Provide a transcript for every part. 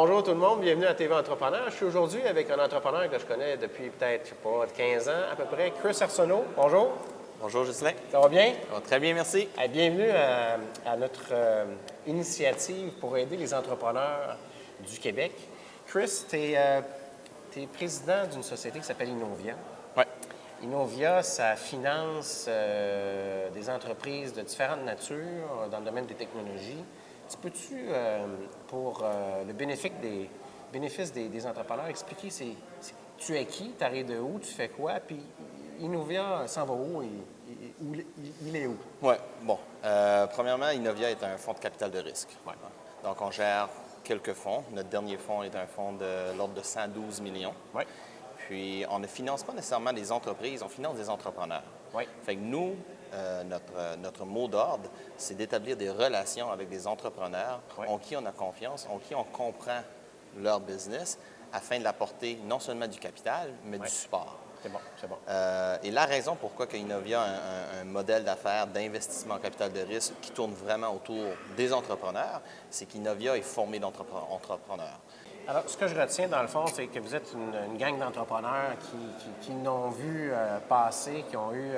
Bonjour tout le monde, bienvenue à TV Entrepreneur. Je suis aujourd'hui avec un entrepreneur que je connais depuis peut-être, je sais pas, 15 ans à peu près, Chris Arsenault. Bonjour. Bonjour, Ghislain. Ça va bien? Ça va très bien, merci. Bienvenue à notre initiative pour aider les entrepreneurs du Québec. Chris, tu es président d'une société qui s'appelle Innovia. Oui. Innovia, ça finance des entreprises de différentes natures dans le domaine des technologies. Peux-tu, pour le bénéfice des entrepreneurs, expliquer tu es qui, tu arrives de où, tu fais quoi, puis Innovia s'en va où et il est où? Oui, bon. Premièrement, Innovia est un fonds de capital de risque. Ouais. Donc, on gère quelques fonds. Notre dernier fonds est un fonds de l'ordre de 112 millions. Ouais. Puis, on ne finance pas nécessairement des entreprises, on finance des entrepreneurs. Ouais. Fait que nous, notre mot d'ordre, c'est d'établir des relations avec des entrepreneurs en qui on a confiance, en qui on comprend leur business, afin de l'apporter non seulement du capital, mais du support. C'est bon, c'est bon. Et la raison pourquoi Innovia a un modèle d'affaires d'investissement en capital de risque qui tourne vraiment autour des entrepreneurs, c'est qu'Innovia est formé d'entrepreneurs. Alors, ce que je retiens, dans le fond, c'est que vous êtes une gang d'entrepreneurs qui l'ont vu passer, qui ont eu,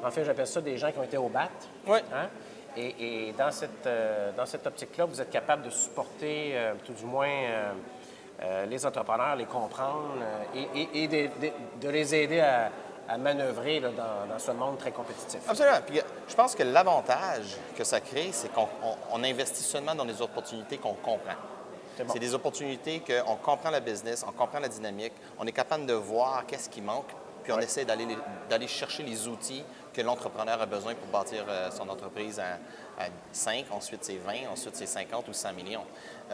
en fait, j'appelle ça des gens qui ont été au BAT. Oui. Hein? Et dans cette optique-là, vous êtes capable de supporter, tout du moins, les entrepreneurs, les comprendre et de les aider à manœuvrer là, dans ce monde très compétitif. Absolument. Puis, je pense que l'avantage que ça crée, c'est qu'on investit seulement dans des opportunités qu'on comprend. Bon. C'est des opportunités qu'on comprend la business, on comprend la dynamique, on est capable de voir qu'est-ce qui manque, puis on essaie d'aller chercher les outils que l'entrepreneur a besoin pour bâtir son entreprise à 5, ensuite c'est 20, ensuite c'est 50 ou 100 millions.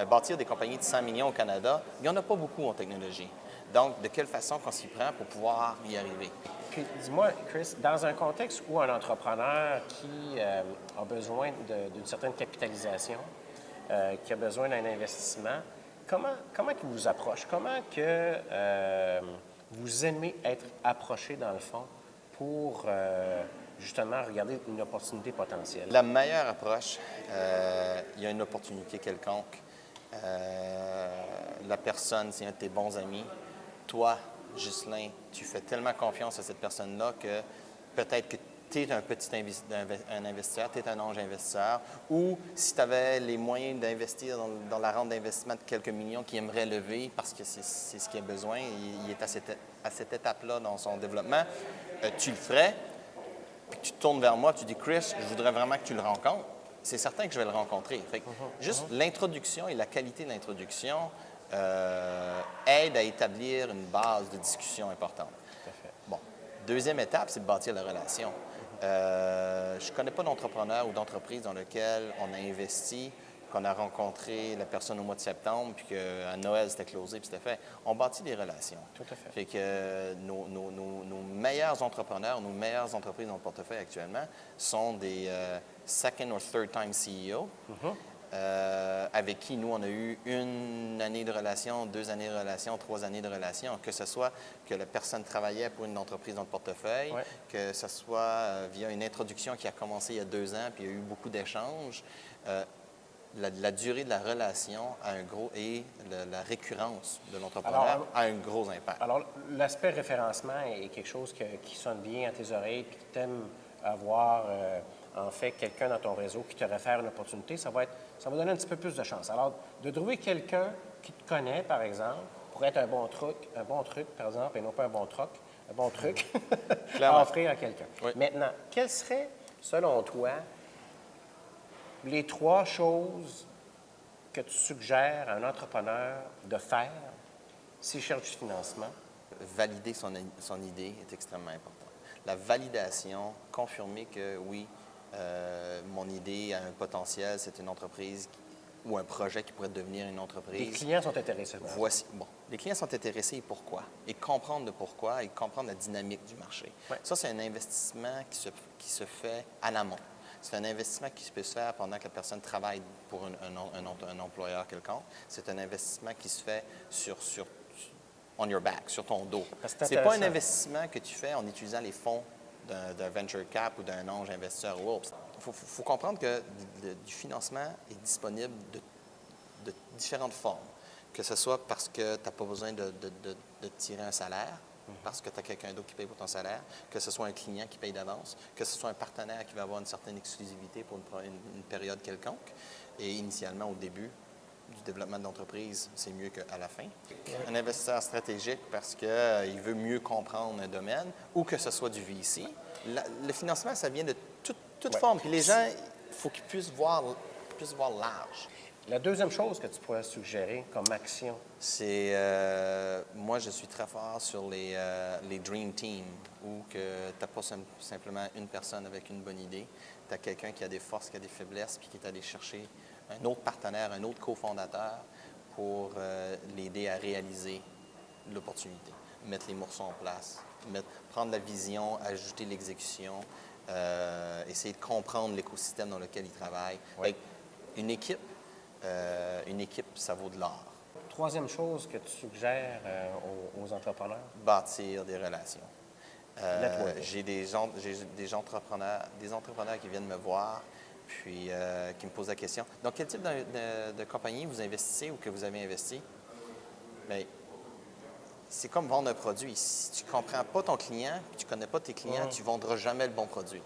Bâtir des compagnies de 100 millions au Canada, il n'y en a pas beaucoup en technologie. Donc, de quelle façon qu'on s'y prend pour pouvoir y arriver? Puis, dis-moi, Chris, dans un contexte où un entrepreneur qui a besoin d'une certaine capitalisation, qui a besoin d'un investissement, comment qu'il vous approche? Comment que vous aimez être approché, dans le fond, pour justement regarder une opportunité potentielle? La meilleure approche, il y a une opportunité quelconque. La personne, c'est un de tes bons amis. Toi, Ghislain, tu fais tellement confiance à cette personne-là que peut-être que tu es un petit investisseur, tu es un ange investisseur, ou si tu avais les moyens d'investir dans la ronde d'investissement de quelques millions qu'il aimerait lever parce que c'est ce qu'il a besoin, il est à cette étape-là dans son développement, tu le ferais, puis tu te tournes vers moi, tu dis « Chris, je voudrais vraiment que tu le rencontres », c'est certain que je vais le rencontrer. Fait que juste l'introduction et la qualité de l'introduction aident à établir une base de discussion importante. Tout à fait. Bon. Deuxième étape, c'est de bâtir la relation. Je ne connais pas d'entrepreneur ou d'entreprise dans lequel on a investi, qu'on a rencontré la personne au mois de septembre, puis qu'à Noël, c'était closé, puis c'était fait. On bâtit des relations. Tout à fait. Fait que nos meilleurs entrepreneurs, nos meilleures entreprises dans le portefeuille actuellement sont des second or third time CEO. Avec qui, nous, on a eu 1 année de relation, 2 années de relation, 3 années de relation, que ce soit que la personne travaillait pour une entreprise dans le portefeuille, que ce soit via une introduction qui a commencé il y a 2 ans, puis il y a eu beaucoup d'échanges. La durée de la relation a un gros et la récurrence de l'entrepreneur a un gros impact. Alors, l'aspect référencement est quelque chose qui sonne bien à tes oreilles puis que tu aimes avoir, en fait, quelqu'un dans ton réseau qui te réfère une opportunité, ça va donner un petit peu plus de chance. Alors, de trouver quelqu'un qui te connaît, par exemple, pourrait être un bon truc, par exemple, et non pas un bon truc à offrir à quelqu'un. Oui. Maintenant, quelles seraient, selon toi, les 3 choses que tu suggères à un entrepreneur de faire s'il cherche du financement? Valider son idée est extrêmement important. La validation, confirmer que oui, mon idée a un potentiel, c'est une entreprise ou un projet qui pourrait devenir une entreprise. Les clients sont intéressés. Les clients sont intéressés et pourquoi? Et comprendre le pourquoi et comprendre la dynamique du marché. Ouais. Ça, c'est un investissement qui se fait à l'amont. C'est un investissement qui peut se faire pendant que la personne travaille pour un employeur quelconque. C'est un investissement qui se fait on your back, sur ton dos. C'est pas un investissement que tu fais en utilisant les fonds d'un venture cap ou d'un ange investisseur ou autre. Il faut comprendre que du financement est disponible de différentes formes. Que ce soit parce que tu n'as pas besoin de tirer un salaire, parce que tu as quelqu'un d'autre qui paye pour ton salaire, que ce soit un client qui paye d'avance, que ce soit un partenaire qui va avoir une certaine exclusivité pour une période quelconque. Et initialement, au début du développement de l'entreprise, c'est mieux qu'à la fin. Un investisseur stratégique parce qu'il veut mieux comprendre un domaine, ou que ce soit du VC. Le financement, ça vient de toute forme. Puis les gens, il faut qu'ils puissent voir large. La deuxième chose que tu pourrais suggérer comme action? C'est, moi, je suis très fort sur les Dream Team, où tu n'as pas simplement une personne avec une bonne idée, tu as quelqu'un qui a des forces, qui a des faiblesses, puis qui est allé chercher un autre partenaire, un autre cofondateur pour l'aider à réaliser l'opportunité, mettre les morceaux en place, prendre la vision, ajouter l'exécution, essayer de comprendre l'écosystème dans lequel il travaille. Oui. Une équipe, ça vaut de l'or. Troisième chose que tu suggères aux entrepreneurs? Bâtir des relations. Networking. J'ai des entrepreneurs qui viennent me voir, puis qui me posent la question. Donc, quel type de compagnie vous investissez ou que vous avez investi? Bien, c'est comme vendre un produit. Si tu ne comprends pas ton client, tu ne connais pas tes clients, tu ne vendras jamais le bon produit.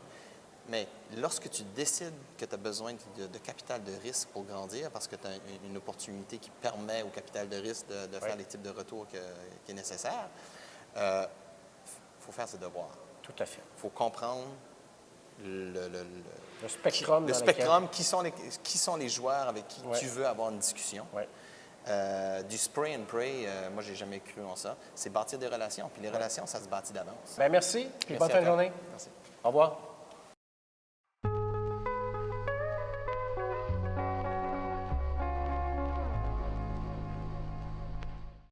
Mais lorsque tu décides que tu as besoin de capital de risque pour grandir, parce que tu as une opportunité qui permet au capital de risque de faire les types de retours qui est nécessaire, il faut faire ses devoirs. Tout à fait. Il faut comprendre le spectrum. Qui sont les joueurs avec qui tu veux avoir une discussion. Ouais. Du spray and pray, moi, j'ai jamais cru en ça. C'est bâtir des relations. Puis les relations, ça se bâtit d'avance. Bien, merci. Puis bonne Merci fin à de toi. journée. Merci. Au revoir.